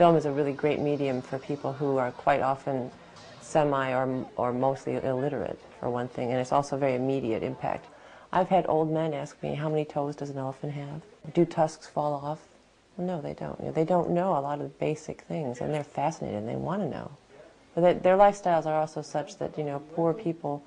Film is a really great medium for people who are quite often semi or mostly illiterate, for one thing, and it's also very immediate impact. I've had old men ask me, how many toes does an elephant have? Do tusks fall off? No, they don't. You know, they don't know a lot of the basic things, and they're fascinated and they want to know. But their lifestyles are also such that, you know, poor people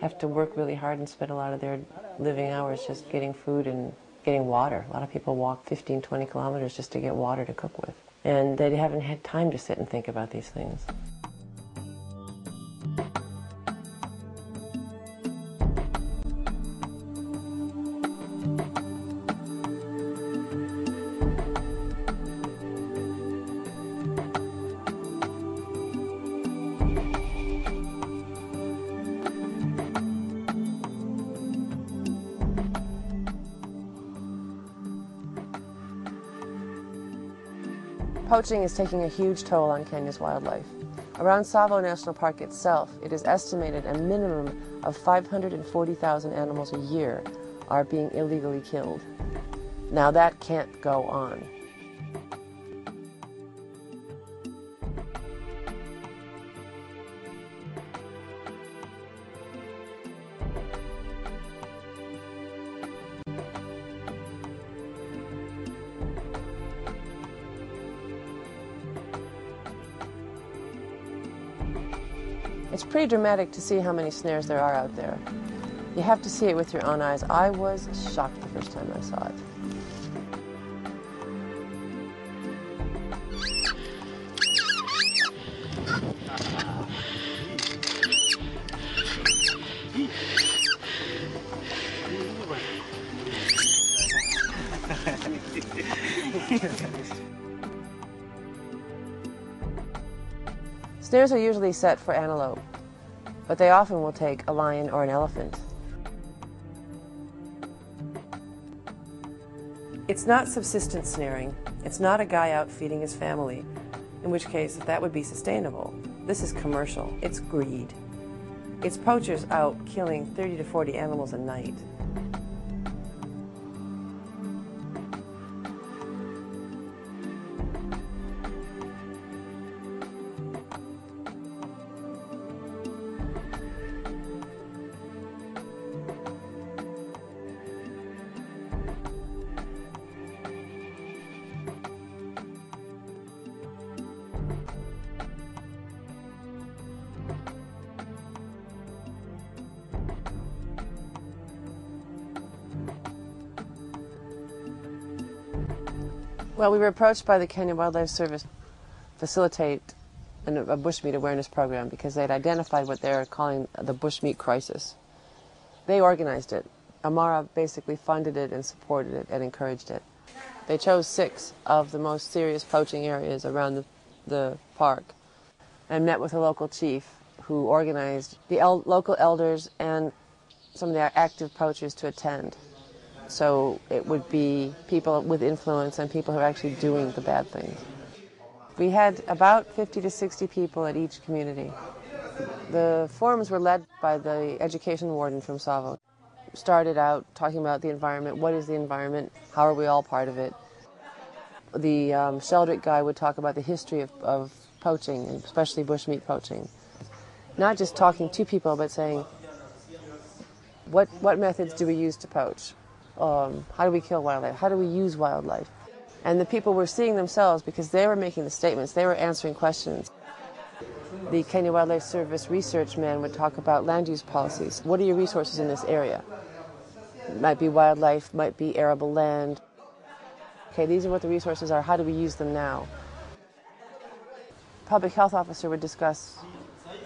have to work really hard and spend a lot of their living hours just getting food and getting water. A lot of people walk 15, 20 kilometers just to get water to cook with. And they haven't had time to sit and think about these things. Poaching is taking a huge toll on Kenya's wildlife. Around Tsavo National Park itself, it is estimated a minimum of 540,000 animals a year are being illegally killed. Now that can't go on. It's pretty dramatic to see how many snares there are out there. You have to see it with your own eyes. I was shocked the first time I saw it. Snares are usually set for antelope, but they often will take a lion or an elephant. It's not subsistence snaring. It's not a guy out feeding his family, in which case that would be sustainable. This is commercial. It's greed. It's poachers out killing 30 to 40 animals a night. Well, we were approached by the Kenya Wildlife Service to facilitate a bushmeat awareness program because they had identified what they're calling the bushmeat crisis. They organized it. Amara basically funded it and supported it and encouraged it. They chose 6 of the most serious poaching areas around the park and met with a local chief who organized the local elders and some of the active poachers to attend. So it would be people with influence and people who are actually doing the bad things. We had about 50 to 60 people at each community. The forums were led by the education warden from Tsavo. Started out talking about the environment. What is the environment? How are we all part of it? The Sheldrick guy would talk about the history of poaching, and especially bushmeat poaching. Not just talking to people, but saying, what methods do we use to poach? How do we kill wildlife? How do we use wildlife? And the people were seeing themselves because they were making the statements, they were answering questions. The Kenya Wildlife Service research man would talk about land use policies. What are your resources in this area? It might be wildlife, might be arable land. Okay, these are what the resources are. How do we use them now? Public health officer would discuss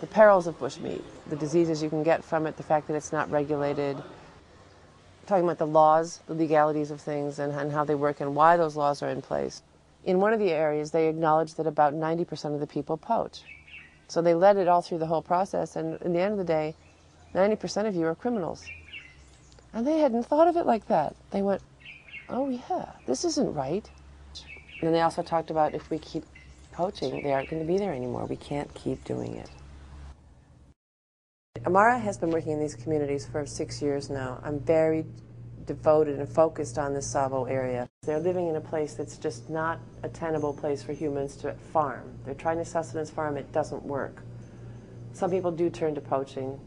the perils of bushmeat, the diseases you can get from it, the fact that it's not regulated. Talking about the laws, the legalities of things, and how they work and why those laws are in place. In one of the areas, they acknowledged that about 90% of the people poach. So they led it all through the whole process, and in the end of the day, 90% of you are criminals. And they hadn't thought of it like that. They went, oh yeah, this isn't right. And they also talked about if we keep poaching, they aren't going to be there anymore. We can't keep doing it. Amara has been working in these communities for 6 years now. I'm very, devoted and focused on the Savo area. They're living in a place that's just not a tenable place for humans to farm. They're trying to sustenance farm, it doesn't work. Some people do turn to poaching.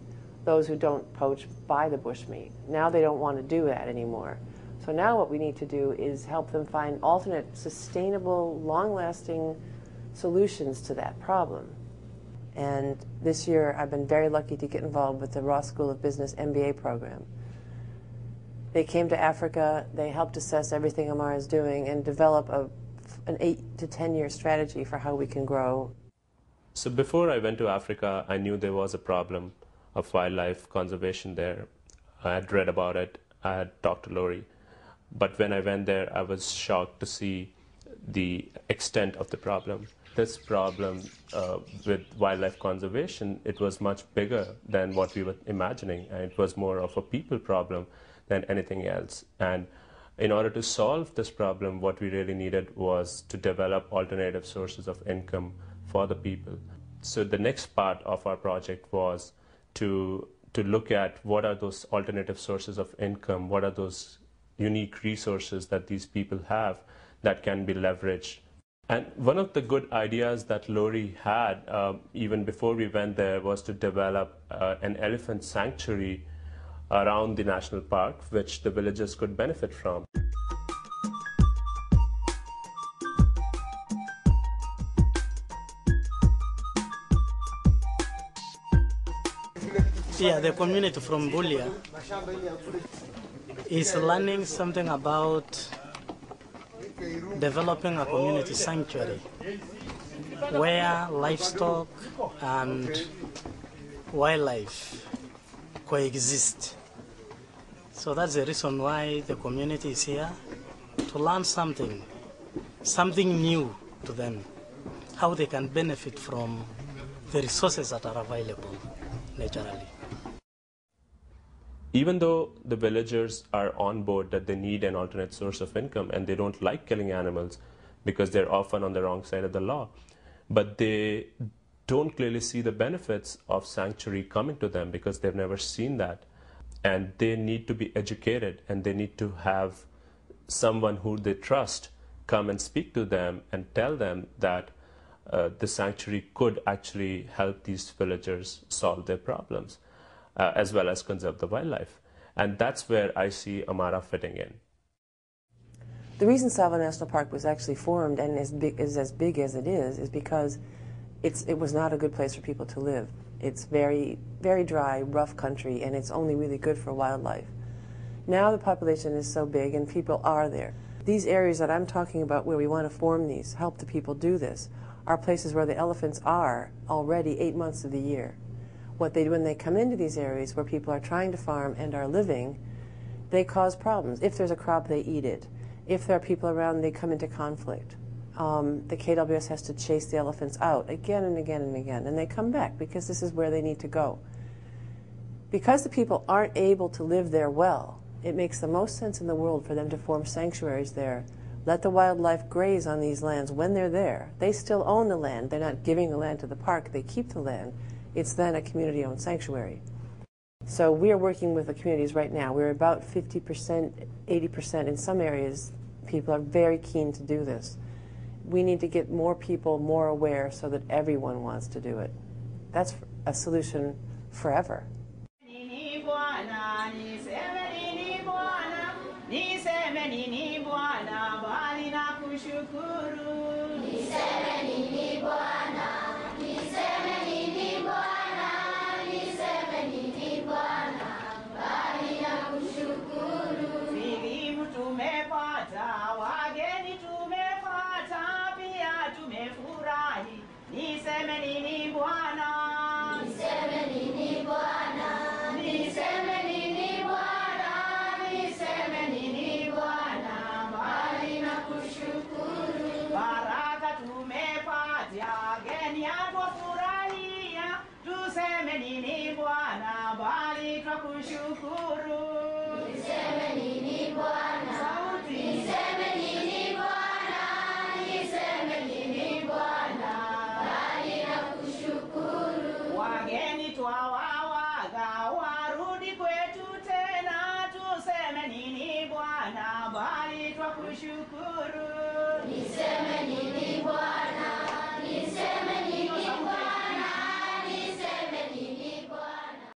Those who don't poach buy the bushmeat. Now they don't want to do that anymore. So now what we need to do is help them find alternate, sustainable, long-lasting solutions to that problem. And this year I've been very lucky to get involved with the Ross School of Business MBA program. They came to Africa, they helped assess everything Amara is doing and develop an 8 to 10 year strategy for how we can grow. So before I went to Africa, I knew there was a problem of wildlife conservation there. I had read about it, I had talked to Lori. But when I went there, I was shocked to see the extent of the problem. This problem with wildlife conservation, it was much bigger than what we were imagining, and it was more of a people problem than anything else. And in order to solve this problem, what we really needed was to develop alternative sources of income for the people. So the next part of our project was to look at what are those alternative sources of income, what are those unique resources that these people have that can be leveraged. And one of the good ideas that Lori had, even before we went there, was to develop an elephant sanctuary around the national park, which the villagers could benefit from. Yeah, the community from Bulia is learning something about developing a community sanctuary where livestock and wildlife coexist. So that's the reason why the community is here, to learn something new to them, how they can benefit from the resources that are available naturally. Even though the villagers are on board that they need an alternate source of income and they don't like killing animals because they're often on the wrong side of the law, but they don't clearly see the benefits of sanctuary coming to them because they've never seen that. And they need to be educated, and they need to have someone who they trust come and speak to them and tell them that the sanctuary could actually help these villagers solve their problems, as well as conserve the wildlife. And that's where I see Amara fitting in. The reason Savo National Park was actually formed and is as big as it is because it was not a good place for people to live. It's very, very dry, rough country, and it's only really good for wildlife. Now the population is so big and people are there. These areas that I'm talking about where we want to form these, help the people do this, are places where the elephants are already 8 months of the year. What they do when they come into these areas where people are trying to farm and are living, they cause problems. If there's a crop, they eat it. If there are people around, they come into conflict. The KWS has to chase the elephants out again and again and again, and they come back because this is where they need to go. Because the people aren't able to live there well, it makes the most sense in the world for them to form sanctuaries there. Let the wildlife graze on these lands when they're there. They still own the land. They're not giving the land to the park. They keep the land. It's then a community-owned sanctuary. So we are working with the communities right now. We're about 50%, 80%. In some areas, people are very keen to do this. We need to get more people more aware so that everyone wants to do it. That's a solution forever. na bali twakushukuru